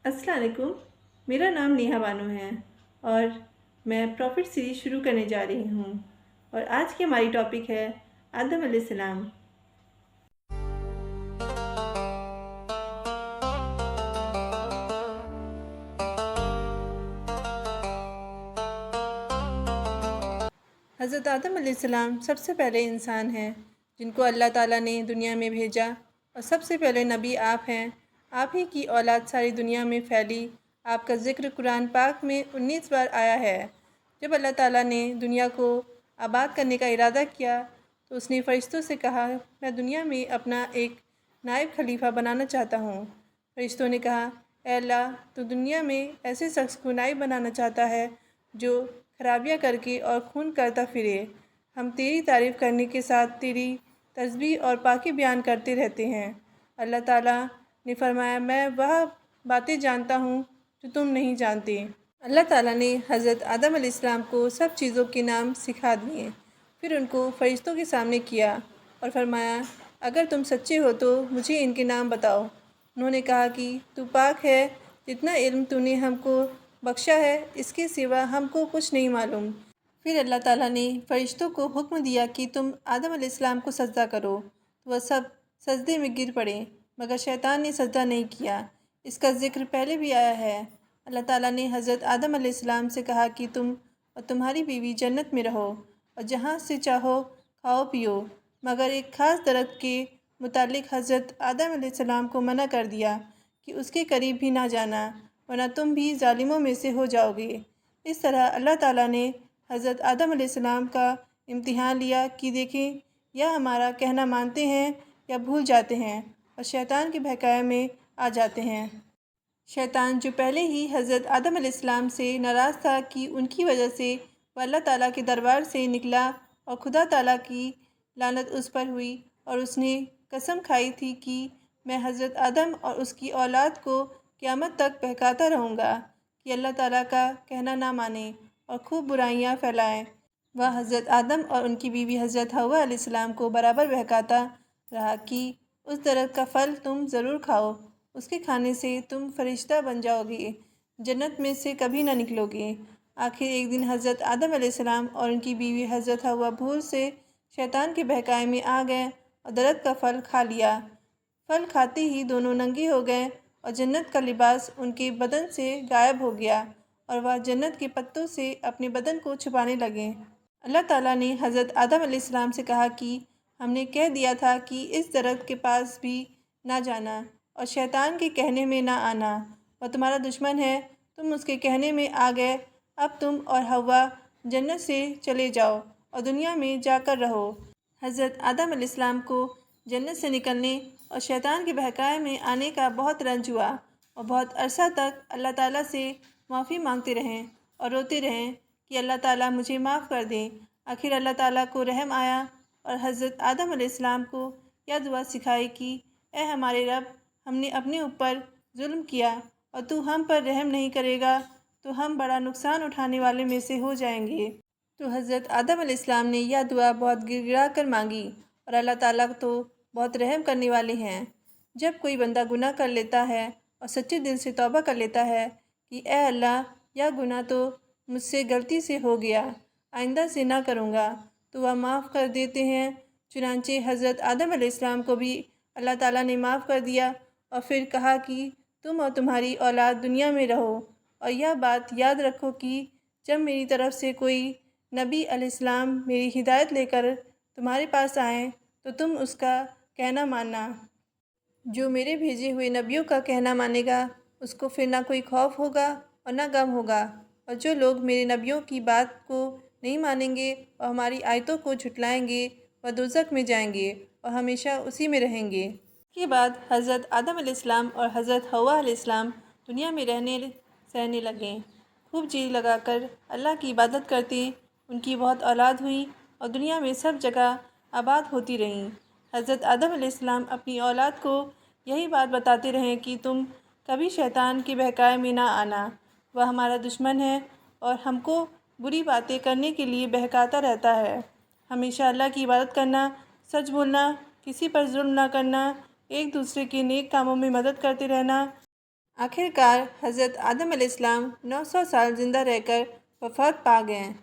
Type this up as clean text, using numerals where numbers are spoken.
अस्सलाम वालेकुम। मेरा नाम नेहा बानो है और मैं प्रॉफिट सीरीज़ शुरू करने जा रही हूँ। और आज की हमारी टॉपिक है आदम अलैहिस्सलाम। हज़रत आदम अलैहिस्सलाम सबसे पहले इंसान हैं जिनको अल्लाह ताला ने दुनिया में भेजा, और सबसे पहले नबी आप हैं। आप ही की औलाद सारी दुनिया में फैली। आपका ज़िक्र कुरान पाक में 19 बार आया है। जब अल्लाह ताला ने दुनिया को आबाद करने का इरादा किया तो उसने फ़रिश्तों से कहा, मैं दुनिया में अपना एक नायब खलीफा बनाना चाहता हूँ। फ़रिश्तों ने कहा, ऐ अल्लाह, तो दुनिया में ऐसे शख्स को नायब बनाना चाहता है जो खराबियाँ करके और खून करता फिरे। हम तेरी तारीफ़ करने के साथ तेरी तस्बीह और पाकी बयान करते रहते हैं। अल्लाह ताला ने फरमाया, मैं वह बातें जानता हूँ जो तुम नहीं जानते। अल्लाह ताला ने हज़रत आदम अलैहिस्सलाम को सब चीज़ों के नाम सिखा दिए। फिर उनको फ़रिश्तों के सामने किया और फरमाया, अगर तुम सच्चे हो तो मुझे इनके नाम बताओ। उन्होंने कहा कि तू पाक है, जितना इल्म तूने हमको बख्शा है इसके सिवा हमको कुछ नहीं मालूम। फिर अल्लाह ताला ने फ़रिश्तों को हुक्म दिया कि तुम आदम अलैहिस्सलाम को सजदा करो, तो वह सब सजदे में गिर पड़े, मगर शैतान ने सजदा नहीं किया। इसका ज़िक्र पहले भी आया है। अल्लाह ताला ने हज़रत आदम अलैहिस्सलाम से कहा कि तुम और तुम्हारी बीवी जन्नत में रहो और जहाँ से चाहो खाओ पियो, मगर एक ख़ास दरख्त के मुतालिक हज़रत आदम अलैहिस्सलाम को मना कर दिया कि उसके करीब भी ना जाना, वरना तुम भी ज़ालिमों में से हो जाओगे। इस तरह अल्लाह ताला ने हज़रत आदम अलैहिस्सलाम का इम्तिहान लिया कि देखें या हमारा कहना मानते हैं या भूल जाते हैं और शैतान के बहकावे में आ जाते हैं। शैतान जो पहले ही हज़रत आदम अलैहिस्सलाम से नाराज़ था कि उनकी वजह से वह अल्लाह ताला के दरबार से निकला और खुदा ताला की लानत उस पर हुई, और उसने कसम खाई थी कि मैं हज़रत आदम और उसकी औलाद को क़यामत तक बहकाता रहूँगा कि अल्लाह ताला का कहना ना माने और खूब बुराइयाँ फैलाएँ। वह हज़रत आदम और उनकी बीवी हज़रत हव्वा अलैहिस्सलाम को बराबर बहकाता रहा कि उस दरख्त का फल तुम ज़रूर खाओ, उसके खाने से तुम फरिश्ता बन जाओगे, जन्नत में से कभी ना निकलोगे। आखिर एक दिन हज़रत आदम अलैहिस्सलाम और उनकी बीवी हज़रत हव्वा भूल से शैतान के बहकावे में आ गए और दरख्त का फल खा लिया। फल खाते ही दोनों नंगे हो गए और जन्नत का लिबास उनके बदन से गायब हो गया और वह जन्नत के पत्तों से अपने बदन को छुपाने लगे। अल्लाह ताला ने हज़रत आदम अलैहिस्सलाम से कहा कि हमने कह दिया था कि इस दरख्त के पास भी ना जाना और शैतान के कहने में ना आना, वह तुम्हारा दुश्मन है। तुम उसके कहने में आ गए, अब तुम और हव्वा जन्नत से चले जाओ और दुनिया में जाकर रहो। हज़रत आदम अलैहिस्सलाम को जन्नत से निकलने और शैतान के बहकावे में आने का बहुत रंज हुआ और बहुत अरसा तक अल्लाह ताला से माफ़ी मांगते रहें और रोते रहें कि अल्लाह ताला मुझे माफ़ कर दें। आखिर अल्लाह ताला को रहम आया और हज़रत आदम अलैहिस्सलाम को यह दुआ सिखाई कि ए हमारे रब, हमने अपने ऊपर जुल्म किया और तू हम पर रहम नहीं करेगा तो हम बड़ा नुकसान उठाने वाले में से हो जाएंगे। तो हज़रत आदम अलैहिस्सलाम ने यह दुआ बहुत गिड़गिड़ा कर मांगी, और अल्लाह ताला तो बहुत रहम करने वाले हैं। जब कोई बंदा गुनाह कर लेता है और सच्चे दिल से तौबा कर लेता है कि ए अल्लाह, यह गुनाह तो मुझसे गलती से हो गया, आइंदा से ना करूँगा, तो वह माफ़ कर देते हैं। चुनांचे हज़रत आदम अलैहिस्सलाम को भी अल्लाह ताला ने माफ़ कर दिया और फिर कहा कि तुम और तुम्हारी औलाद दुनिया में रहो, और यह बात याद रखो कि जब मेरी तरफ़ से कोई नबी अलैहिस्सलाम मेरी हिदायत लेकर तुम्हारे पास आएँ तो तुम उसका कहना मानना। जो मेरे भेजे हुए नबियों का कहना मानेगा उसको फिर ना कोई खौफ होगा और ना गम होगा, और जो लोग मेरे नबियों की बात को नहीं मानेंगे और हमारी आयतों को झुटलाएंगे वह दोज़ख में जाएंगे और हमेशा उसी में रहेंगे। इसके बाद हज़रत आदम अलैहिस्सलाम और हज़रत हव्वा अलैहिस्सलाम दुनिया में रहने सहने लगे। खूब जी लगाकर अल्लाह की इबादत करते उनकी बहुत औलाद हुई और दुनिया में सब जगह आबाद होती रहीं। हज़रत आदम अलैहिस्सलाम अपनी औलाद को यही बात बताते रहें कि तुम कभी शैतान के बहकावे में ना आना, वह हमारा दुश्मन है और हमको बुरी बातें करने के लिए बहकाता रहता है। हमेशा अल्लाह की इबादत करना, सच बोलना, किसी पर जुल्म ना करना, एक दूसरे के नेक कामों में मदद करते रहना, آخر کار حضرت آدم علیہ السلام 900 سال زندہ رہ کر وفات پا گئے۔